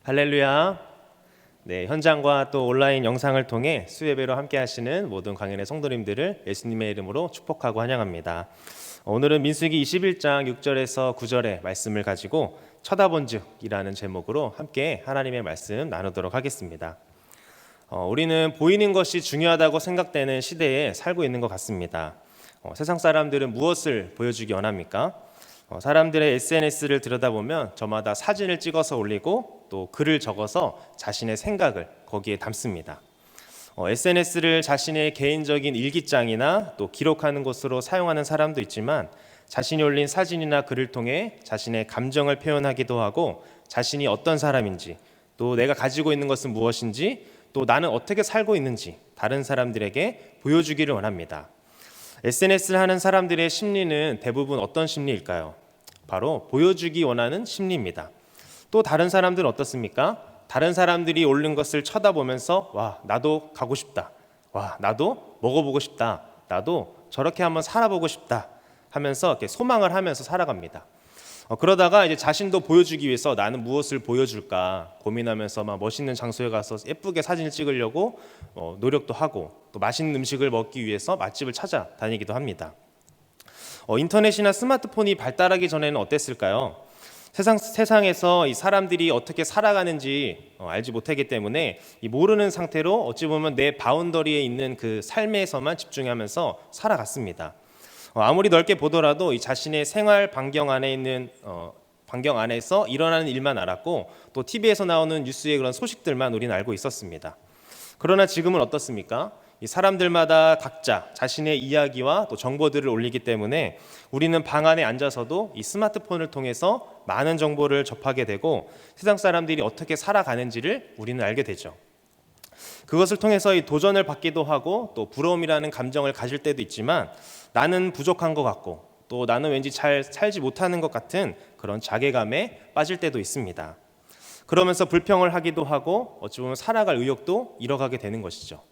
할렐루야. 네, 현장과 또 온라인 영상을 통해 수예배로 함께 하시는 모든 광연의 성도님들을 예수님의 이름으로 축복하고 환영합니다. 오늘은 민수기 21장 6절에서 9절의 말씀을 가지고 쳐다본즉이라는 제목으로 함께 하나님의 말씀 나누도록 하겠습니다. 우리는 보이는 것이 중요하다고 생각되는 시대에 살고 있는 것 같습니다. 세상 사람들은 무엇을 보여주기 원합니까? 사람들의 SNS를 들여다보면 저마다 사진을 찍어서 올리고 또 글을 적어서 자신의 생각을 거기에 담습니다. SNS를 자신의 개인적인 일기장이나 또 기록하는 곳으로 사용하는 사람도 있지만 자신이 올린 사진이나 글을 통해 자신의 감정을 표현하기도 하고 자신이 어떤 사람인지 또 내가 가지고 있는 것은 무엇인지 또 나는 어떻게 살고 있는지 다른 사람들에게 보여주기를 원합니다. SNS를 하는 사람들의 심리는 대부분 어떤 심리일까요? 바로 보여주기 원하는 심리입니다. 또 다른 사람들은 어떻습니까? 다른 사람들이 올린 것을 쳐다보면서 와, 나도 가고 싶다. 와, 나도 먹어보고 싶다. 나도 저렇게 한번 살아보고 싶다 하면서 이렇게 소망을 하면서 살아갑니다. 그러다가 이제 자신도 보여주기 위해서 나는 무엇을 보여줄까 고민하면서 막 멋있는 장소에 가서 예쁘게 사진을 찍으려고 노력도 하고 또 맛있는 음식을 먹기 위해서 맛집을 찾아다니기도 합니다. 인터넷이나 스마트폰이 발달하기 전에는 어땠을까요? 세상에서 이 사람들이 어떻게 살아가는지 알지 못하기 때문에 이 모르는 상태로 어찌 보면 내 바운더리에 있는 그 삶에서만 집중하면서 살아갔습니다. 아무리 넓게 보더라도 이 자신의 생활 반경 안에 있는 반경 안에서 일어나는 일만 알았고 또 TV에서 나오는 뉴스의 그런 소식들만 우리는 알고 있었습니다. 그러나 지금은 어떻습니까? 이 사람들마다 각자 자신의 이야기와 또 정보들을 올리기 때문에 우리는 방 안에 앉아서도 이 스마트폰을 통해서 많은 정보를 접하게 되고 세상 사람들이 어떻게 살아가는지를 우리는 알게 되죠. 그것을 통해서 이 도전을 받기도 하고 또 부러움이라는 감정을 가질 때도 있지만 나는 부족한 것 같고 또 나는 왠지 잘 살지 못하는 것 같은 그런 자괴감에 빠질 때도 있습니다. 그러면서 불평을 하기도 하고 어찌 보면 살아갈 의욕도 잃어가게 되는 것이죠.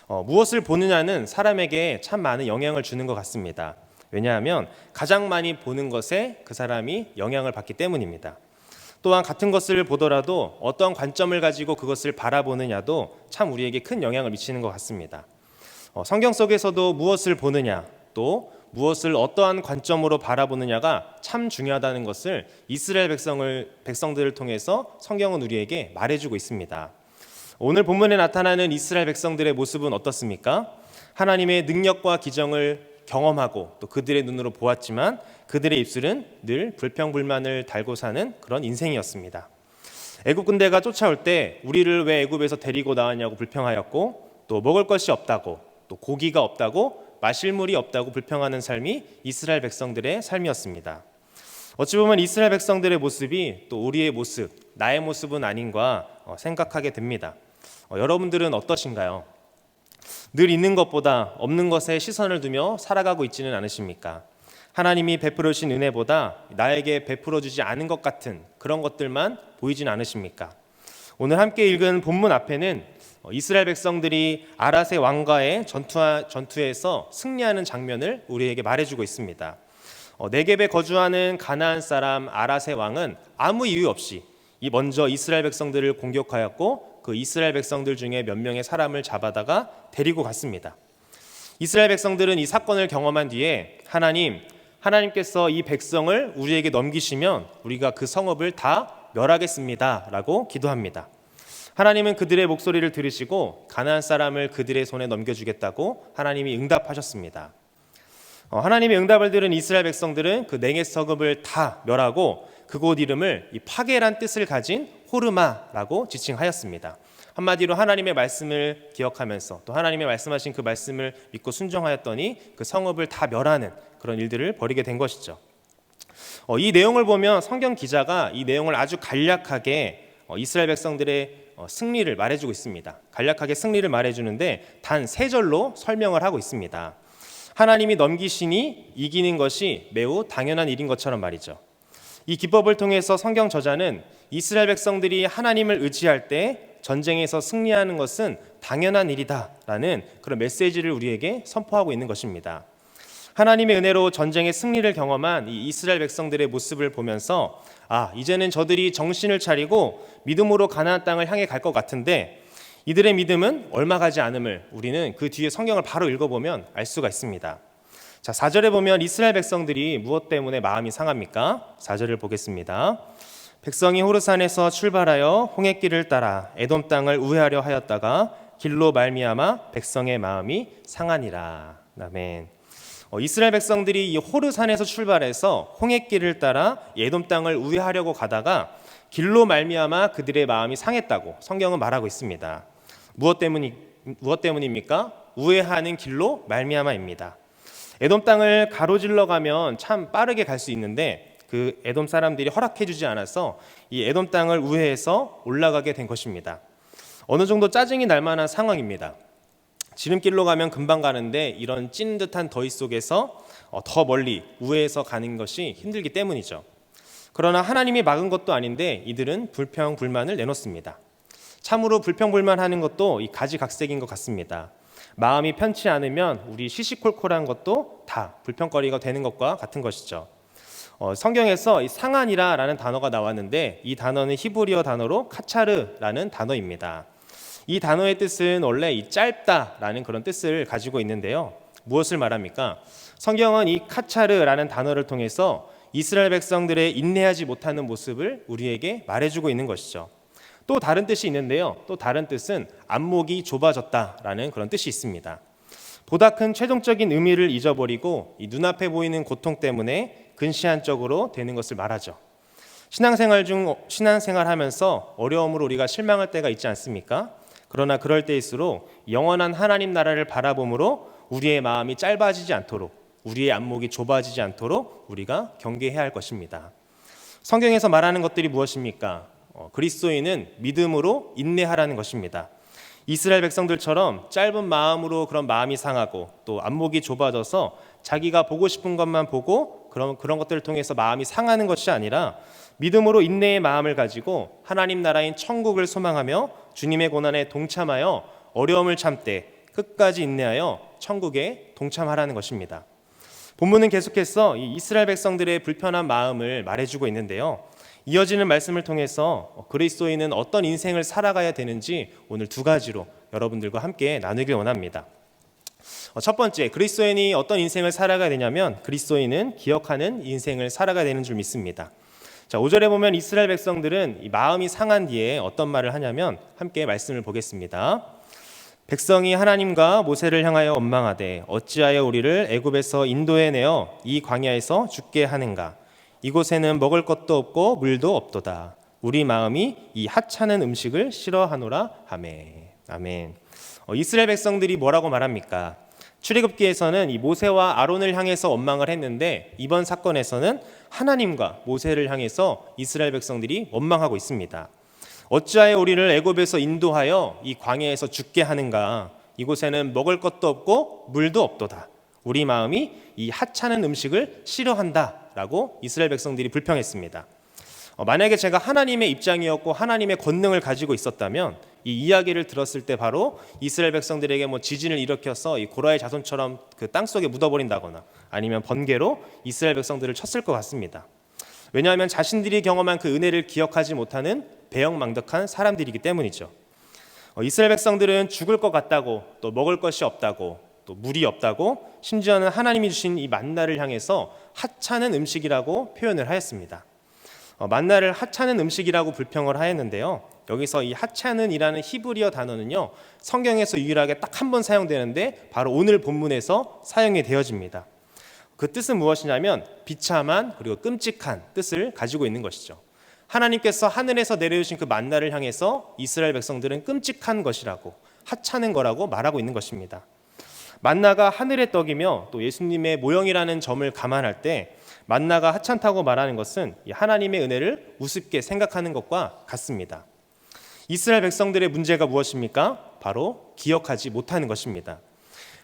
무엇을 보느냐는 사람에게 참 많은 영향을 주는 것 같습니다. 왜냐하면 가장 많이 보는 것에 그 사람이 영향을 받기 때문입니다. 또한 같은 것을 보더라도 어떤 관점을 가지고 그것을 바라보느냐도 참 우리에게 큰 영향을 미치는 것 같습니다. 성경 속에서도 무엇을 보느냐 또 무엇을 어떠한 관점으로 바라보느냐가 참 중요하다는 것을 이스라엘 백성들을 통해서 성경은 우리에게 말해주고 있습니다. 오늘 본문에 나타나는 이스라엘 백성들의 모습은 어떻습니까? 하나님의 능력과 기정을 경험하고 또 그들의 눈으로 보았지만 그들의 입술은 늘 불평불만을 달고 사는 그런 인생이었습니다. 애굽 군대가 쫓아올 때 우리를 왜 애굽에서 데리고 나왔냐고 불평하였고 또 먹을 것이 없다고 또 고기가 없다고 마실 물이 없다고 불평하는 삶이 이스라엘 백성들의 삶이었습니다. 어찌 보면 이스라엘 백성들의 모습이 또 우리의 모습, 나의 모습은 아닌가 생각하게 됩니다. 여러분들은 어떠신가요? 늘 있는 것보다 없는 것에 시선을 두며 살아가고 있지는 않으십니까? 하나님이 베풀어 주신 은혜보다 나에게 베풀어 주지 않은 것 같은 그런 것들만 보이진 않으십니까? 오늘 함께 읽은 본문 앞에는 이스라엘 백성들이 아랏의 왕과의 전투에서 승리하는 장면을 우리에게 말해주고 있습니다. 네겝에 거주하는 가나안 사람 아랏의 왕은 아무 이유 없이 먼저 이스라엘 백성들을 공격하였고 그 이스라엘 백성들 중에 몇 명의 사람을 잡아다가 데리고 갔습니다. 이스라엘 백성들은 이 사건을 경험한 뒤에 하나님께서 이 백성을 우리에게 넘기시면 우리가 그 성읍을 다 멸하겠습니다 라고 기도합니다. 하나님은 그들의 목소리를 들으시고 가나안 사람을 그들의 손에 넘겨주겠다고 하나님이 응답하셨습니다. 하나님의 응답을 들은 이스라엘 백성들은 그 네겝 성읍을 다 멸하고 그곳 이름을 이 파괴란 뜻을 가진 호르마라고 지칭하였습니다. 한마디로 하나님의 말씀을 기억하면서 또 하나님의 말씀하신 그 말씀을 믿고 순종하였더니 그 성읍을 다 멸하는 그런 일들을 벌이게 된 것이죠. 이 내용을 보면 성경 기자가 이 내용을 아주 간략하게 이스라엘 백성들의 승리를 말해주고 있습니다. 간략하게 승리를 말해주는데 단 3절로 설명을 하고 있습니다. 하나님이 넘기시니 이기는 것이 매우 당연한 일인 것처럼 말이죠. 이 기법을 통해서 성경 저자는 이스라엘 백성들이 하나님을 의지할 때 전쟁에서 승리하는 것은 당연한 일이다라는 그런 메시지를 우리에게 선포하고 있는 것입니다. 하나님의 은혜로 전쟁의 승리를 경험한 이 이스라엘 백성들의 모습을 보면서 이제는 저들이 정신을 차리고 믿음으로 가나안 땅을 향해 갈 것 같은데 이들의 믿음은 얼마 가지 않음을 우리는 그 뒤에 성경을 바로 읽어보면 알 수가 있습니다. 자, 4절에 보면 이스라엘 백성들이 무엇 때문에 마음이 상합니까? 4절을 보겠습니다. 백성이 호르산에서 출발하여 홍해길을 따라 에돔 땅을 우회하려 하였다가 길로 말미암아 백성의 마음이 상하니라. 아멘. 이스라엘 백성들이 이 호르산에서 출발해서 홍해길을 따라 에돔 땅을 우회하려고 가다가 길로 말미암아 그들의 마음이 상했다고 성경은 말하고 있습니다. 무엇 때문입니까? 우회하는 길로 말미암아입니다. 에돔 땅을 가로질러 가면 참 빠르게 갈 수 있는데 그 에돔 사람들이 허락해 주지 않아서 이 에돔 땅을 우회해서 올라가게 된 것입니다. 어느 정도 짜증이 날 만한 상황입니다. 지름길로 가면 금방 가는데 이런 찐 듯한 더위 속에서 더 멀리 우회해서 가는 것이 힘들기 때문이죠. 그러나 하나님이 막은 것도 아닌데 이들은 불평불만을 내놓습니다. 참으로 불평불만하는 것도 이 가지각색인 것 같습니다. 마음이 편치 않으면 우리 시시콜콜한 것도 다 불평거리가 되는 것과 같은 것이죠. 성경에서 이 상한이라라는 단어가 나왔는데 이 단어는 히브리어 단어로 카차르라는 단어입니다. 이 단어의 뜻은 원래 이 짧다라는 그런 뜻을 가지고 있는데요. 무엇을 말합니까? 성경은 이 카차르라는 단어를 통해서 이스라엘 백성들의 인내하지 못하는 모습을 우리에게 말해주고 있는 것이죠. 또 다른 뜻이 있는데요. 또 다른 뜻은 안목이 좁아졌다라는 그런 뜻이 있습니다. 보다 큰 최종적인 의미를 잊어버리고 이 눈앞에 보이는 고통 때문에 근시안적으로 되는 것을 말하죠. 신앙생활하면서 어려움으로 우리가 실망할 때가 있지 않습니까? 그러나 그럴 때일수록 영원한 하나님 나라를 바라봄으로 우리의 마음이 짧아지지 않도록 우리의 안목이 좁아지지 않도록 우리가 경계해야 할 것입니다. 성경에서 말하는 것들이 무엇입니까? 그리스도인은 믿음으로 인내하라는 것입니다. 이스라엘 백성들처럼 짧은 마음으로 그런 마음이 상하고 또 안목이 좁아져서 자기가 보고 싶은 것만 보고 그런 것들을 통해서 마음이 상하는 것이 아니라 믿음으로 인내의 마음을 가지고 하나님 나라인 천국을 소망하며 주님의 고난에 동참하여 어려움을 참되 끝까지 인내하여 천국에 동참하라는 것입니다. 본문은 계속해서 이 이스라엘 백성들의 불편한 마음을 말해주고 있는데요. 이어지는 말씀을 통해서 그리스도인은 어떤 인생을 살아가야 되는지 오늘 두 가지로 여러분들과 함께 나누길 원합니다. 첫 번째, 그리스도인이 어떤 인생을 살아가야 되냐면 그리스도인은 기억하는 인생을 살아가야 되는 줄 믿습니다. 자, 5절에 보면 이스라엘 백성들은 이 마음이 상한 뒤에 어떤 말을 하냐면 함께 말씀을 보겠습니다. 백성이 하나님과 모세를 향하여 원망하되 어찌하여 우리를 애굽에서 인도해 내어 이 광야에서 죽게 하는가? 이곳에는 먹을 것도 없고 물도 없도다. 우리 마음이 이 하찮은 음식을 싫어하노라 하매. 아멘. 이스라엘 백성들이 뭐라고 말합니까? 출애굽기에서는 이 모세와 아론을 향해서 원망을 했는데 이번 사건에서는 하나님과 모세를 향해서 이스라엘 백성들이 원망하고 있습니다. 어찌하여 우리를 애굽에서 인도하여 이 광야에서 죽게 하는가? 이곳에는 먹을 것도 없고 물도 없도다. 우리 마음이 이 하찮은 음식을 싫어한다라고 이스라엘 백성들이 불평했습니다. 만약에 제가 하나님의 입장이었고 하나님의 권능을 가지고 있었다면 이 이야기를 들었을 때 바로 이스라엘 백성들에게 지진을 일으켜서 이 고라의 자손처럼 그 땅속에 묻어버린다거나 아니면 번개로 이스라엘 백성들을 쳤을 것 같습니다. 왜냐하면 자신들이 경험한 그 은혜를 기억하지 못하는 배영망덕한 사람들이기 때문이죠. 이스라엘 백성들은 죽을 것 같다고 또 먹을 것이 없다고 또 물이 없다고 심지어는 하나님이 주신 이 만나를 향해서 하찮은 음식이라고 표현을 하였습니다. 만나를 하찮은 음식이라고 불평을 하였는데요. 여기서 이 하찮은이라는 히브리어 단어는요. 성경에서 유일하게 딱 한 번 사용되는데 바로 오늘 본문에서 사용이 되어집니다. 그 뜻은 무엇이냐면 비참한 그리고 끔찍한 뜻을 가지고 있는 것이죠. 하나님께서 하늘에서 내려주신 그 만나를 향해서 이스라엘 백성들은 끔찍한 것이라고 하찮은 거라고 말하고 있는 것입니다. 만나가 하늘의 떡이며 또 예수님의 모형이라는 점을 감안할 때 만나가 하찮다고 말하는 것은 하나님의 은혜를 우습게 생각하는 것과 같습니다. 이스라엘 백성들의 문제가 무엇입니까? 바로 기억하지 못하는 것입니다.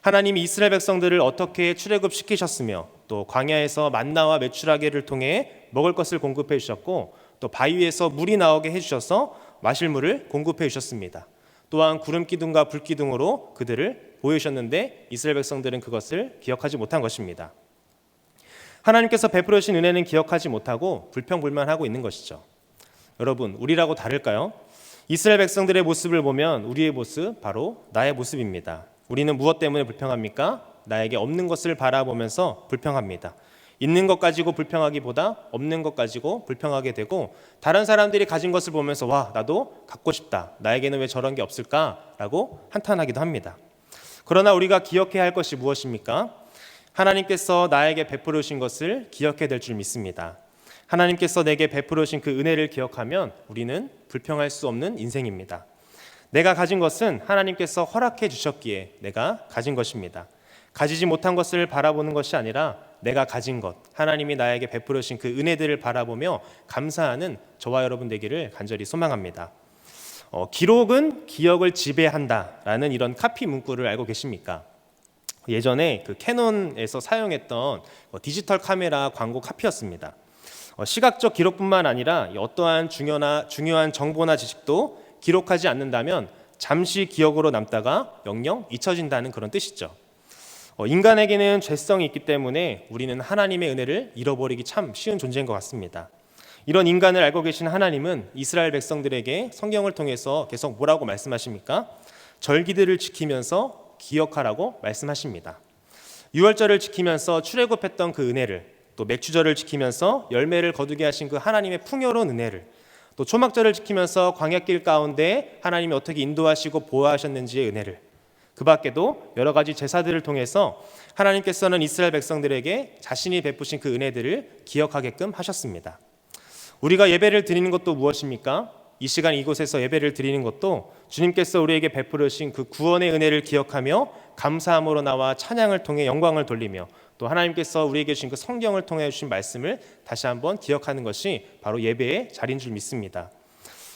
하나님이 이스라엘 백성들을 어떻게 출애굽시키셨으며 또 광야에서 만나와 메추라기를 통해 먹을 것을 공급해 주셨고 또 바위에서 물이 나오게 해주셔서 마실 물을 공급해 주셨습니다. 또한 구름 기둥과 불 기둥으로 그들을 보여주셨는데 이스라엘 백성들은 그것을 기억하지 못한 것입니다. 하나님께서 베풀어 주신 은혜는 기억하지 못하고 불평불만하고 있는 것이죠. 여러분, 우리라고 다를까요? 이스라엘 백성들의 모습을 보면 우리의 모습, 바로 나의 모습입니다. 우리는 무엇 때문에 불평합니까? 나에게 없는 것을 바라보면서 불평합니다. 있는 것 가지고 불평하기보다 없는 것 가지고 불평하게 되고, 다른 사람들이 가진 것을 보면서 와, 나도 갖고 싶다, 나에게는 왜 저런 게 없을까라고 한탄하기도 합니다. 그러나 우리가 기억해야 할 것이 무엇입니까? 하나님께서 나에게 베풀어 주신 것을 기억해야 될 줄 믿습니다. 하나님께서 내게 베풀어 주신 그 은혜를 기억하면 우리는 불평할 수 없는 인생입니다. 내가 가진 것은 하나님께서 허락해 주셨기에 내가 가진 것입니다. 가지지 못한 것을 바라보는 것이 아니라 내가 가진 것, 하나님이 나에게 베풀어 주신 그 은혜들을 바라보며 감사하는 저와 여러분 되기를 간절히 소망합니다. 기록은 기억을 지배한다라는 이런 카피 문구를 알고 계십니까? 예전에 그 캐논에서 사용했던 디지털 카메라 광고 카피였습니다. 시각적 기록뿐만 아니라 어떠한 중요한 정보나 지식도 기록하지 않는다면 잠시 기억으로 남다가 영영 잊혀진다는 그런 뜻이죠. 인간에게는 죄성이 있기 때문에 우리는 하나님의 은혜를 잃어버리기 참 쉬운 존재인 것 같습니다. 이런 인간을 알고 계신 하나님은 이스라엘 백성들에게 성경을 통해서 계속 뭐라고 말씀하십니까? 절기들을 지키면서 기억하라고 말씀하십니다. 유월절을 지키면서 출애굽했던 그 은혜를, 또 맥주절을 지키면서 열매를 거두게 하신 그 하나님의 풍요로운 은혜를, 또 초막절을 지키면서 광야길 가운데 하나님이 어떻게 인도하시고 보호하셨는지의 은혜를, 그 밖에도 여러 가지 제사들을 통해서 하나님께서는 이스라엘 백성들에게 자신이 베푸신 그 은혜들을 기억하게끔 하셨습니다. 우리가 예배를 드리는 것도 무엇입니까? 이 시간 이곳에서 예배를 드리는 것도 주님께서 우리에게 베풀어 주신 그 구원의 은혜를 기억하며 감사함으로 나와 찬양을 통해 영광을 돌리며, 또 하나님께서 우리에게 주신 그 성경을 통해 주신 말씀을 다시 한번 기억하는 것이 바로 예배의 자리인 줄 믿습니다.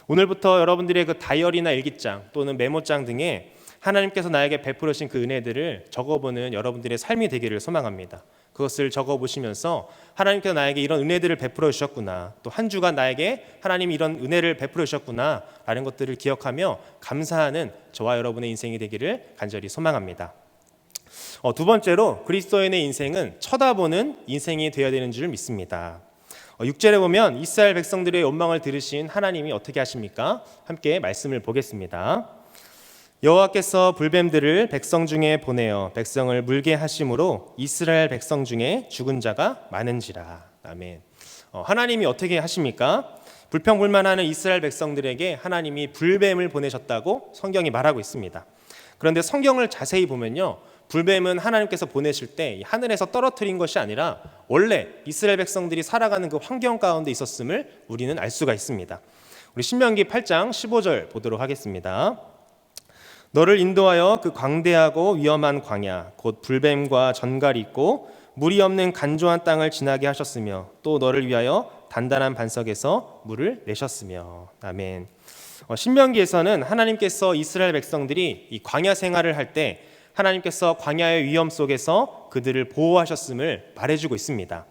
오늘부터 여러분들의 그 다이어리나 일기장 또는 메모장 등에 하나님께서 나에게 베풀어 주신 그 은혜들을 적어보는 여러분들의 삶이 되기를 소망합니다. 그것을 적어보시면서 하나님께서 나에게 이런 은혜들을 베풀어 주셨구나, 또 한 주간 나에게 하나님이 이런 은혜를 베풀어 주셨구나 라는 것들을 기억하며 감사하는 저와 여러분의 인생이 되기를 간절히 소망합니다. 두 번째로 그리스도인의 인생은 쳐다보는 인생이 되어야 되는 줄 믿습니다. 6절에 보면 이스라엘 백성들의 원망을 들으신 하나님이 어떻게 하십니까? 함께 말씀을 보겠습니다. 여호와께서 불뱀들을 백성 중에 보내어 백성을 물게 하심으로 이스라엘 백성 중에 죽은 자가 많은지라. 아멘. 하나님이 어떻게 하십니까? 불평불만하는 이스라엘 백성들에게 하나님이 불뱀을 보내셨다고 성경이 말하고 있습니다. 그런데 성경을 자세히 보면요, 불뱀은 하나님께서 보내실 때 하늘에서 떨어뜨린 것이 아니라 원래 이스라엘 백성들이 살아가는 그 환경 가운데 있었음을 우리는 알 수가 있습니다. 우리 신명기 8장 15절 보도록 하겠습니다. 너를 인도하여 그 광대하고 위험한 광야 곧 불뱀과 전갈이 있고 물이 없는 간조한 땅을 지나게 하셨으며, 또 너를 위하여 단단한 반석에서 물을 내셨으며. 아멘. 신명기에서는 하나님께서 이스라엘 백성들이 이 광야 생활을 할 때 하나님께서 광야의 위험 속에서 그들을 보호하셨음을 말해주고 있습니다.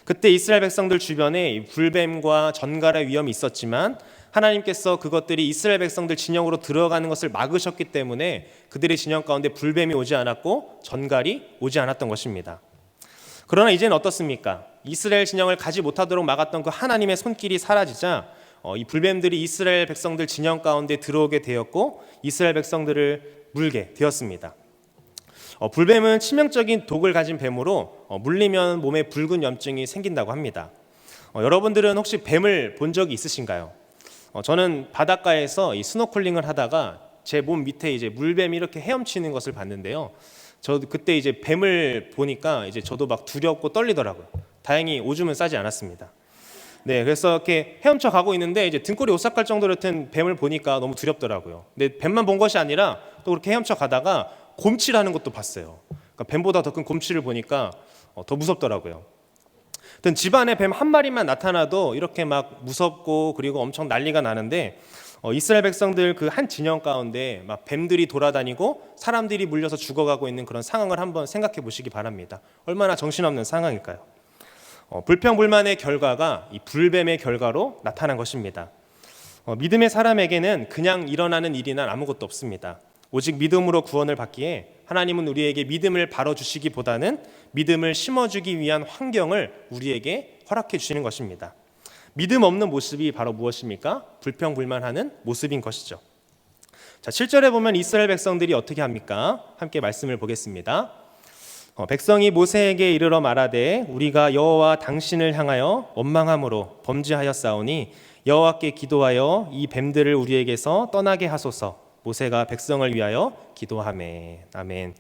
그때 이스라엘 백성들 주변에 불뱀과 전갈의 위험이 있었지만 하나님께서 그것들이 이스라엘 백성들 진영으로 들어가는 것을 막으셨기 때문에 그들의 진영 가운데 불뱀이 오지 않았고 전갈이 오지 않았던 것입니다. 그러나 이제는 어떻습니까? 이스라엘 진영을 가지 못하도록 막았던 그 하나님의 손길이 사라지자 이 불뱀들이 이스라엘 백성들 진영 가운데 들어오게 되었고 이스라엘 백성들을 물게 되었습니다. 불뱀은 치명적인 독을 가진 뱀으로 물리면 몸에 붉은 염증이 생긴다고 합니다. 여러분들은 혹시 뱀을 본 적이 있으신가요? 저는 바닷가에서 이 스노클링을 하다가 제 몸 밑에 이제 물뱀이 이렇게 헤엄치는 것을 봤는데요. 저도 그때 이제 뱀을 보니까 이제 저도 막 두렵고 떨리더라고요. 다행히 오줌은 싸지 않았습니다. 네, 그래서 이렇게 헤엄쳐 가고 있는데 이제 등골이 오싹할 정도로 된 뱀을 보니까 너무 두렵더라고요. 근데 뱀만 본 것이 아니라 또 그렇게 헤엄쳐 가다가 곰치를 하는 것도 봤어요. 그러니까 뱀보다 더 큰 곰치를 보니까 더 무섭더라고요. 집안에 뱀 한 마리만 나타나도 이렇게 막 무섭고 그리고 엄청 난리가 나는데 이스라엘 백성들 그 한 진영 가운데 막 뱀들이 돌아다니고 사람들이 물려서 죽어가고 있는 그런 상황을 한번 생각해 보시기 바랍니다. 얼마나 정신없는 상황일까요? 불평불만의 결과가 이 불뱀의 결과로 나타난 것입니다. 믿음의 사람에게는 그냥 일어나는 일이나 아무것도 없습니다. 오직 믿음으로 구원을 받기에 하나님은 우리에게 믿음을 바로 주시기보다는 믿음을 심어주기 위한 환경을 우리에게 허락해 주시는 것입니다. 믿음 없는 모습이 바로 무엇입니까? 불평불만하는 모습인 것이죠. 자, 7절에 보면 이스라엘 백성들이 어떻게 합니까? 함께 말씀을 보겠습니다. 백성이 모세에게 이르러 말하되 우리가 여호와 당신을 향하여 원망함으로 범죄하였사오니 여호와께 기도하여 이 뱀들을 우리에게서 떠나게 하소서. 모세가 백성을 위하여 기도하매. 아멘.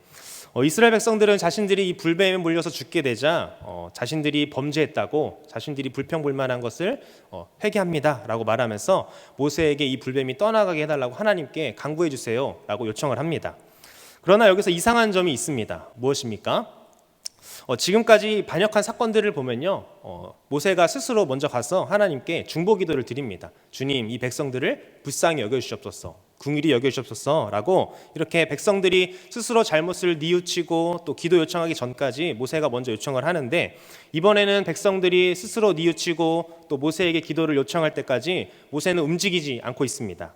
이스라엘 백성들은 자신들이 이 불뱀에 물려서 죽게 되자 자신들이 범죄했다고, 자신들이 불평불만한 것을 회개합니다 라고 말하면서 모세에게 이 불뱀이 떠나가게 해달라고 하나님께 간구해 주세요 라고 요청을 합니다. 그러나 여기서 이상한 점이 있습니다. 무엇입니까? 지금까지 반역한 사건들을 보면요, 모세가 스스로 먼저 가서 하나님께 중보 기도를 드립니다. 주님, 이 백성들을 불쌍히 여겨주시옵소서, 긍휼히 여겨주시옵소서 라고 이렇게 백성들이 스스로 잘못을 뉘우치고 또 기도 요청하기 전까지 모세가 먼저 요청을 하는데, 이번에는 백성들이 스스로 뉘우치고 또 모세에게 기도를 요청할 때까지 모세는 움직이지 않고 있습니다.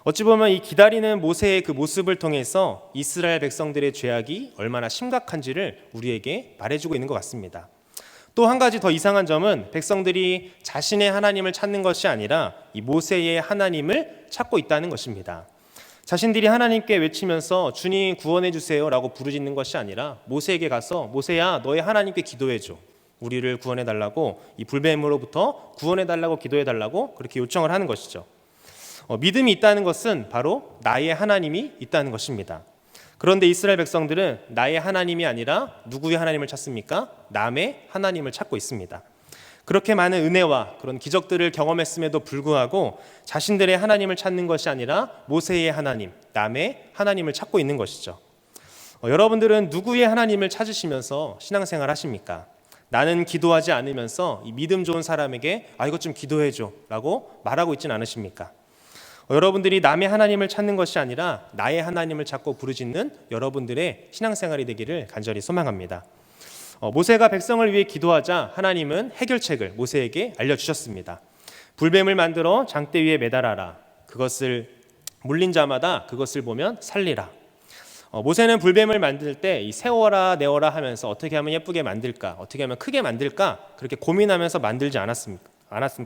어찌 보면 이 기다리는 모세의 그 모습을 통해서 이스라엘 백성들의 죄악이 얼마나 심각한지를 우리에게 말해주고 있는 것 같습니다. 또 한 가지 더 이상한 점은 백성들이 자신의 하나님을 찾는 것이 아니라 이 모세의 하나님을 찾고 있다는 것입니다. 자신들이 하나님께 외치면서 주님 구원해 주세요 라고 부르짖는 것이 아니라 모세에게 가서 모세야, 너의 하나님께 기도해 줘, 우리를 구원해 달라고, 이 불뱀으로부터 구원해 달라고 기도해 달라고 그렇게 요청을 하는 것이죠. 믿음이 있다는 것은 바로 나의 하나님이 있다는 것입니다. 그런데 이스라엘 백성들은 나의 하나님이 아니라 누구의 하나님을 찾습니까? 남의 하나님을 찾고 있습니다. 그렇게 많은 은혜와 그런 기적들을 경험했음에도 불구하고 자신들의 하나님을 찾는 것이 아니라 모세의 하나님, 남의 하나님을 찾고 있는 것이죠. 여러분들은 누구의 하나님을 찾으시면서 신앙생활 하십니까? 나는 기도하지 않으면서 이 믿음 좋은 사람에게 이것 좀 기도해줘 라고 말하고 있지는 않으십니까? 여러분들이 남의 하나님을 찾는 것이 아니라 나의 하나님을 찾고 부르짖는 여러분들의 신앙생활이 되기를 간절히 소망합니다. 모세가 백성을 위해 기도하자 하나님은 해결책을 모세에게 알려주셨습니다. 불뱀을 만들어 장대 위에 매달아라. 그것을 물린 자마다 그것을 보면 살리라. 모세는 불뱀을 만들 때 이 세워라 내어라 하면서 어떻게 하면 예쁘게 만들까, 어떻게 하면 크게 만들까 그렇게 고민하면서 만들지 않았을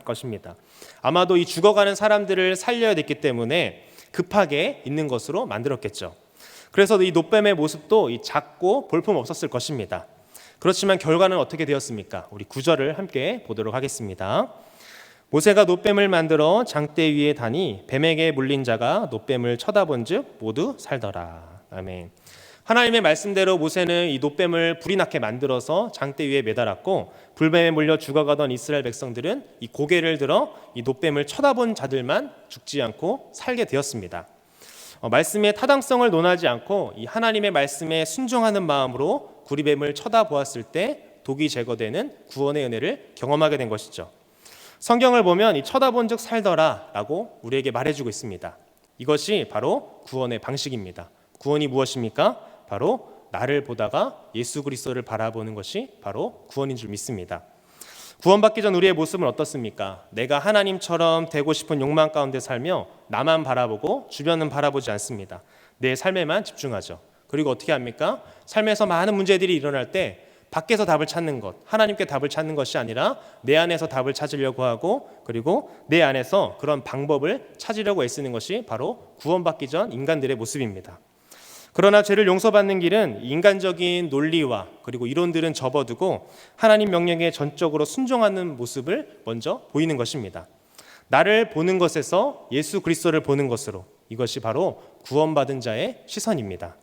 것입니다. 아마도 이 죽어가는 사람들을 살려야 됐기 때문에 급하게 있는 것으로 만들었겠죠. 그래서 이 놋뱀의 모습도 이 작고 볼품 없었을 것입니다. 그렇지만 결과는 어떻게 되었습니까? 우리 9절을 함께 보도록 하겠습니다. 모세가 놋뱀을 만들어 장대 위에 다니 뱀에게 물린 자가 놋뱀을 쳐다본즉 모두 살더라. 아멘. 하나님의 말씀대로 모세는 이 놋뱀을 불이 나게 만들어서 장대 위에 매달았고, 불뱀에 물려 죽어가던 이스라엘 백성들은 이 고개를 들어 이 놋뱀을 쳐다본 자들만 죽지 않고 살게 되었습니다. 말씀의 타당성을 논하지 않고 이 하나님의 말씀에 순종하는 마음으로 구리뱀을 쳐다보았을 때 독이 제거되는 구원의 은혜를 경험하게 된 것이죠. 성경을 보면 이 쳐다본 즉 살더라라고 우리에게 말해주고 있습니다. 이것이 바로 구원의 방식입니다. 구원이 무엇입니까? 바로 나를 보다가 예수 그리스도를 바라보는 것이 바로 구원인 줄 믿습니다. 구원받기 전 우리의 모습은 어떻습니까? 내가 하나님처럼 되고 싶은 욕망 가운데 살며 나만 바라보고 주변은 바라보지 않습니다. 내 삶에만 집중하죠. 그리고 어떻게 합니까? 삶에서 많은 문제들이 일어날 때 밖에서 답을 찾는 것, 하나님께 답을 찾는 것이 아니라 내 안에서 답을 찾으려고 하고, 그리고 내 안에서 그런 방법을 찾으려고 애쓰는 것이 바로 구원받기 전 인간들의 모습입니다. 그러나 죄를 용서받는 길은 인간적인 논리와 그리고 이론들은 접어두고 하나님 명령에 전적으로 순종하는 모습을 먼저 보이는 것입니다. 나를 보는 것에서 예수 그리스도를 보는 것으로, 이것이 바로 구원받은 자의 시선입니다.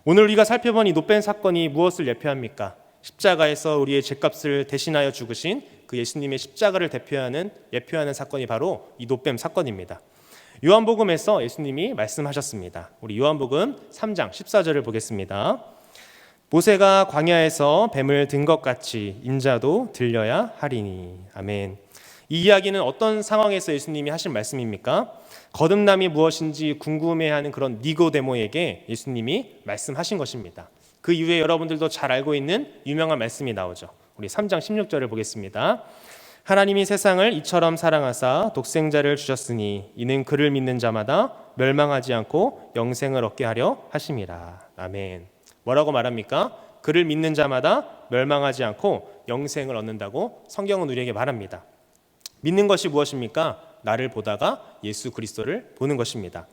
오늘 우리가 살펴본 이 놋뱀 사건이 무엇을 예표합니까? 십자가에서 우리의 죄값을 대신하여 죽으신 그 예수님의 십자가를 예표하는 사건이 바로 이 놋뱀 사건입니다. 요한복음에서 예수님이 말씀하셨습니다. 우리 요한복음 3장 14절을 보겠습니다. 모세가 광야에서 뱀을 든 것 같이 인자도 들려야 하리니. 아멘. 이 이야기는 어떤 상황에서 예수님이 하신 말씀입니까? 거듭남이 무엇인지 궁금해하는 그런 니고데모에게 예수님이 말씀하신 것입니다. 그 이후에 여러분들도 잘 알고 있는 유명한 말씀이 나오죠. 우리 3장 16절을 보겠습니다. 하나님이 세상을 이처럼 사랑하사 독생자를 주셨으니 이는 그를 믿는 자마다 멸망하지 않고 영생을 얻게 하려 하심이라. 아멘. 뭐라고 말합니까? 그를 믿는 자마다 멸망하지 않고 영생을 얻는다고 성경은 우리에게 말합니다. 믿는 것이 무엇입니까? 나를 보다가 예수 그리스도를 보는 것입니다.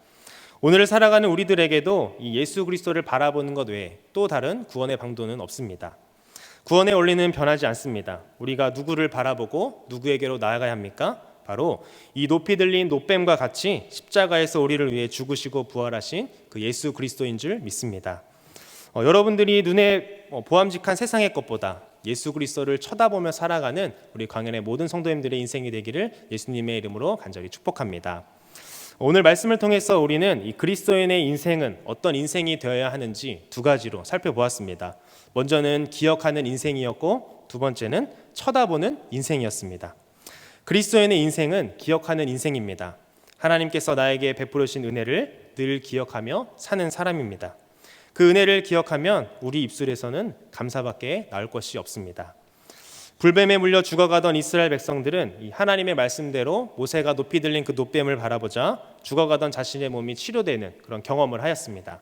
오늘을 살아가는 우리들에게도 이 예수 그리스도를 바라보는 것 외에 또 다른 구원의 방도는 없습니다. 구원의 원리는 변하지 않습니다. 우리가 누구를 바라보고 누구에게로 나아가야 합니까? 바로 이 높이 들린 높뱀과 같이 십자가에서 우리를 위해 죽으시고 부활하신 그 예수 그리스도인 줄 믿습니다. 여러분들이 눈에 보암직한 세상의 것보다 예수 그리스도를 쳐다보며 살아가는 우리 광연의 모든 성도님들의 인생이 되기를 예수님의 이름으로 간절히 축복합니다. 오늘 말씀을 통해서 우리는 이 그리스도인의 인생은 어떤 인생이 되어야 하는지 두 가지로 살펴보았습니다. 먼저는 기억하는 인생이었고 두 번째는 쳐다보는 인생이었습니다. 그리스도인의 인생은 기억하는 인생입니다. 하나님께서 나에게 베풀으신 은혜를 늘 기억하며 사는 사람입니다. 그 은혜를 기억하면 우리 입술에서는 감사밖에 나올 것이 없습니다. 불뱀에 물려 죽어가던 이스라엘 백성들은 이 하나님의 말씀대로 모세가 높이 들린 그 높뱀을 바라보자 죽어가던 자신의 몸이 치료되는 그런 경험을 하였습니다.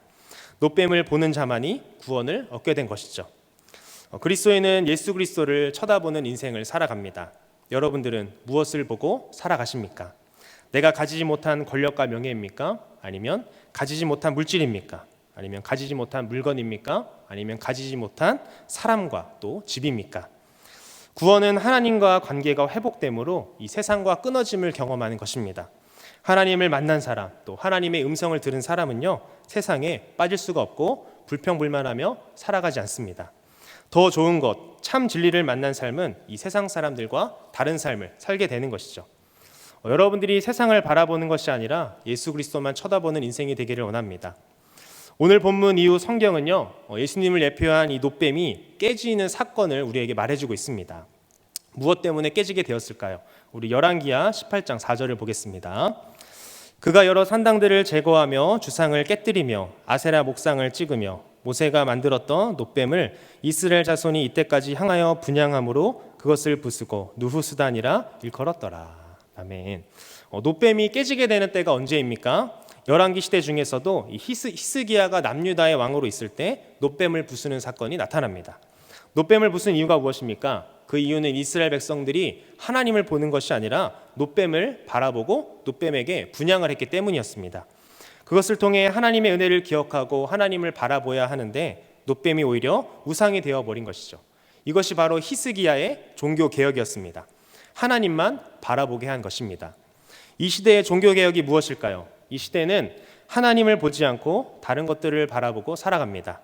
높뱀을 보는 자만이 구원을 얻게 된 것이죠. 그리스도인은 예수 그리스도를 쳐다보는 인생을 살아갑니다. 여러분들은 무엇을 보고 살아가십니까? 내가 가지지 못한 권력과 명예입니까? 아니면 가지지 못한 물질입니까? 아니면 가지지 못한 물건입니까? 아니면 가지지 못한 사람과 또 집입니까? 구원은 하나님과 관계가 회복되므로 이 세상과 끊어짐을 경험하는 것입니다. 하나님을 만난 사람, 또 하나님의 음성을 들은 사람은요, 세상에 빠질 수가 없고 불평불만하며 살아가지 않습니다. 더 좋은 것, 참 진리를 만난 삶은 이 세상 사람들과 다른 삶을 살게 되는 것이죠. 여러분들이 세상을 바라보는 것이 아니라 예수 그리스도만 쳐다보는 인생이 되기를 원합니다. 오늘 본문 이후 성경은요, 예수님을 예표한 이 노뱀이 깨지는 사건을 우리에게 말해주고 있습니다. 무엇 때문에 깨지게 되었을까요? 우리 열왕기하 18장 4절을 보겠습니다. 그가 여러 산당들을 제거하며 주상을 깨뜨리며 아세라 목상을 찍으며 모세가 만들었던 노뱀을 이스라엘 자손이 이때까지 향하여 분향함으로 그것을 부수고 누후수단이라 일컬었더라. 아멘. 노뱀이 깨지게 되는 때가 언제입니까? 열왕기 시대 중에서도 이 히스기야가 남유다의 왕으로 있을 때 노뱀을 부수는 사건이 나타납니다. 노뱀을 부순 이유가 무엇입니까? 그 이유는 이스라엘 백성들이 하나님을 보는 것이 아니라 노뱀을 바라보고 노뱀에게 분향을 했기 때문이었습니다. 그것을 통해 하나님의 은혜를 기억하고 하나님을 바라보아야 하는데 노뱀이 오히려 우상이 되어버린 것이죠. 이것이 바로 히스기야의 종교개혁이었습니다. 하나님만 바라보게 한 것입니다. 이 시대의 종교개혁이 무엇일까요? 이 시대는 하나님을 보지 않고 다른 것들을 바라보고 살아갑니다.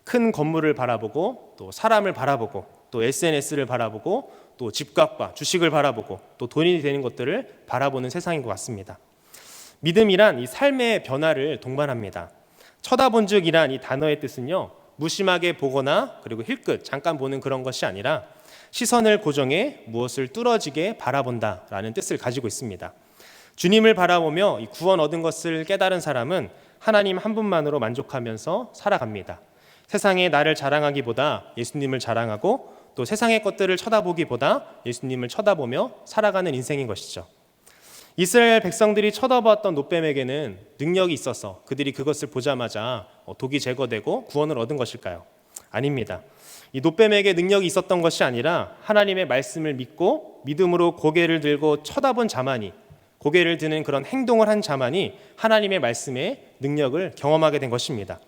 큰 건물을 바라보고 또 사람을 바라보고 또 SNS를 바라보고 또 집값과 주식을 바라보고 또 돈이 되는 것들을 바라보는 세상인 것 같습니다. 믿음이란 이 삶의 변화를 동반합니다. 쳐다본즉이란 이 단어의 뜻은요, 무심하게 보거나 그리고 힐끗 잠깐 보는 그런 것이 아니라 시선을 고정해 무엇을 뚫어지게 바라본다라는 뜻을 가지고 있습니다. 주님을 바라보며 이 구원 얻은 것을 깨달은 사람은 하나님 한 분만으로 만족하면서 살아갑니다. 세상에 나를 자랑하기보다 예수님을 자랑하고 또 세상의 것들을 쳐다보기보다 예수님을 쳐다보며 살아가는 인생인 것이죠. 이스라엘 백성들이 쳐다보았던 노뱀에게는 능력이 있어서 그들이 그것을 보자마자 독이 제거되고 구원을 얻은 것일까요? 아닙니다. 이 노뱀에게 능력이 있었던 것이 아니라 하나님의 말씀을 믿고 믿음으로 고개를 들고 쳐다본 자만이, 고개를 드는 그런 행동을 한 자만이 하나님의 말씀의 능력을 경험하게 된 것입니다.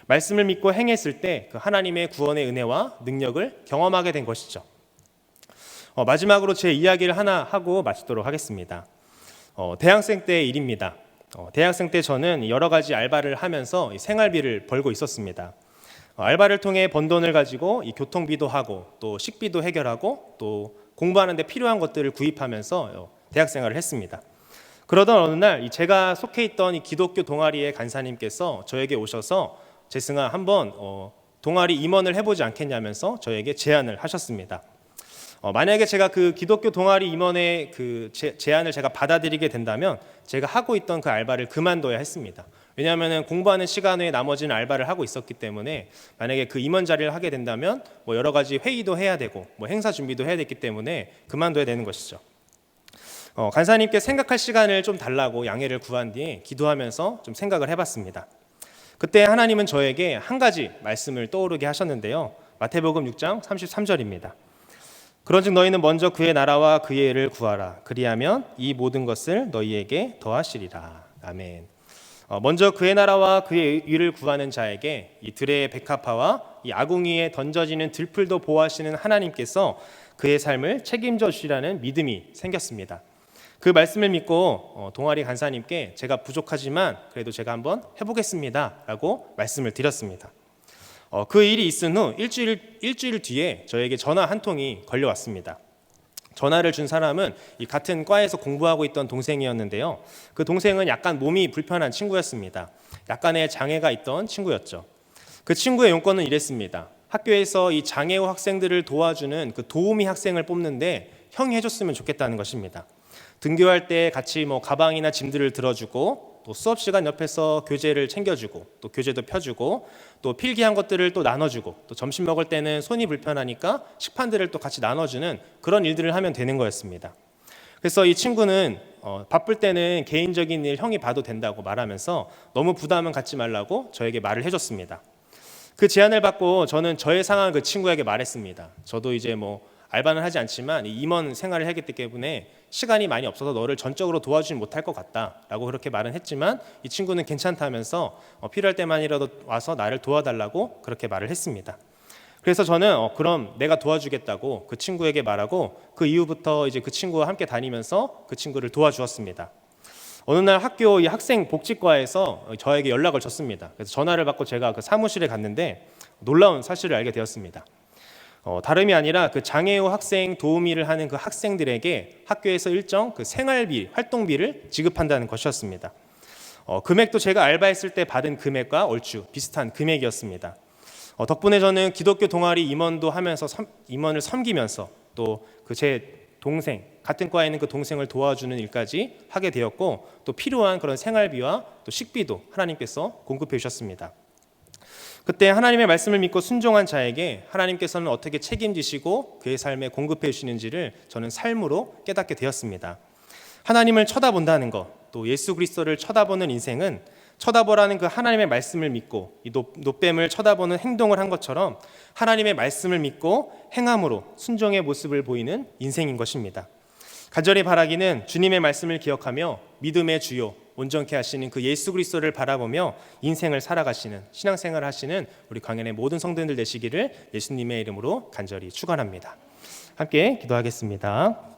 말씀을 믿고 행했을 때 그 하나님의 구원의 은혜와 능력을 경험하게 된 것이죠. 마지막으로 제 이야기를 하나 하고 마치도록 하겠습니다. 대학생 때의 일입니다. 대학생 때 저는 여러 가지 알바를 하면서 생활비를 벌고 있었습니다. 알바를 통해 번 돈을 가지고 이 교통비도 하고 또 식비도 해결하고 또 공부하는 데 필요한 것들을 구입하면서 대학생활을 했습니다. 그러던 어느 날 제가 속해 있던 이 기독교 동아리의 간사님께서 저에게 오셔서 재승아 한번 동아리 임원을 해보지 않겠냐면서 저에게 제안을 하셨습니다. 만약에 제가 그 기독교 동아리 임원의 그 제안을 제가 받아들이게 된다면 제가 하고 있던 그 알바를 그만둬야 했습니다. 왜냐하면 공부하는 시간 외에 나머지는 알바를 하고 있었기 때문에 만약에 그 임원 자리를 하게 된다면 여러 가지 회의도 해야 되고 행사 준비도 해야 됐기 때문에 그만둬야 되는 것이죠. 간사님께 생각할 시간을 좀 달라고 양해를 구한 뒤에 기도하면서 좀 생각을 해봤습니다. 그때 하나님은 저에게 한 가지 말씀을 떠오르게 하셨는데요. 마태복음 6장 33절입니다. 그런즉 너희는 먼저 그의 나라와 그의 의를 구하라. 그리하면 이 모든 것을 너희에게 더하시리라. 아멘. 먼저 그의 나라와 그의 의를 구하는 자에게 이 들의 백합화와 이 아궁이에 던져지는 들풀도 보호하시는 하나님께서 그의 삶을 책임져 주시라는 믿음이 생겼습니다. 그 말씀을 믿고 동아리 간사님께 제가 부족하지만 그래도 제가 한번 해보겠습니다 라고 말씀을 드렸습니다. 그 일이 있은 후 일주일 뒤에 저에게 전화 한 통이 걸려왔습니다. 전화를 준 사람은 이 같은 과에서 공부하고 있던 동생이었는데요. 그 동생은 약간 몸이 불편한 친구였습니다. 약간의 장애가 있던 친구였죠. 그 친구의 용건은 이랬습니다. 학교에서 이 장애우 학생들을 도와주는 그 도우미 학생을 뽑는데 형이 해줬으면 좋겠다는 것입니다. 등교할 때 같이 가방이나 짐들을 들어주고 또 수업 시간 옆에서 교재를 챙겨주고 또 교재도 펴주고 또 필기한 것들을 또 나눠주고 또 점심 먹을 때는 손이 불편하니까 식판들을 또 같이 나눠주는 그런 일들을 하면 되는 거였습니다. 그래서 이 친구는 바쁠 때는 개인적인 일 형이 봐도 된다고 말하면서 너무 부담은 갖지 말라고 저에게 말을 해줬습니다. 그 제안을 받고 저는 저의 상황을 그 친구에게 말했습니다. 저도 이제 알바는 하지 않지만 임원 생활을 하기 때문에 시간이 많이 없어서 너를 전적으로 도와주진 못할 것 같다라고 그렇게 말은 했지만 이 친구는 괜찮다면서 필요할 때만이라도 와서 나를 도와달라고 그렇게 말을 했습니다. 그래서 저는 그럼 내가 도와주겠다고 그 친구에게 말하고 그 이후부터 이제 그 친구와 함께 다니면서 그 친구를 도와주었습니다. 어느 날 학교 이 학생 복지과에서 저에게 연락을 줬습니다. 그래서 전화를 받고 제가 그 사무실에 갔는데 놀라운 사실을 알게 되었습니다. 다름이 아니라 그 장애우 학생 도우미를 하는 그 학생들에게 학교에서 일정 그 생활비, 활동비를 지급한다는 것이었습니다. 금액도 제가 알바했을 때 받은 금액과 얼추 비슷한 금액이었습니다. 덕분에 저는 기독교 동아리 임원도 하면서 임원을 섬기면서 또 그 제 동생, 같은 과에 있는 그 동생을 도와주는 일까지 하게 되었고 또 필요한 그런 생활비와 또 식비도 하나님께서 공급해 주셨습니다. 그때 하나님의 말씀을 믿고 순종한 자에게 하나님께서는 어떻게 책임지시고 그의 삶에 공급해 주시는지를 저는 삶으로 깨닫게 되었습니다. 하나님을 쳐다본다는 것, 또 예수 그리스도를 쳐다보는 인생은 쳐다보라는 그 하나님의 말씀을 믿고 이 노뱀을 쳐다보는 행동을 한 것처럼 하나님의 말씀을 믿고 행함으로 순종의 모습을 보이는 인생인 것입니다. 간절히 바라기는 주님의 말씀을 기억하며 믿음의 주요 온전케 하시는 그 예수 그리스도를 바라보며 인생을 살아가시는 신앙생활을 하시는 우리 광연의 모든 성도님들 되시기를 예수님의 이름으로 간절히 축원합니다. 함께 기도하겠습니다.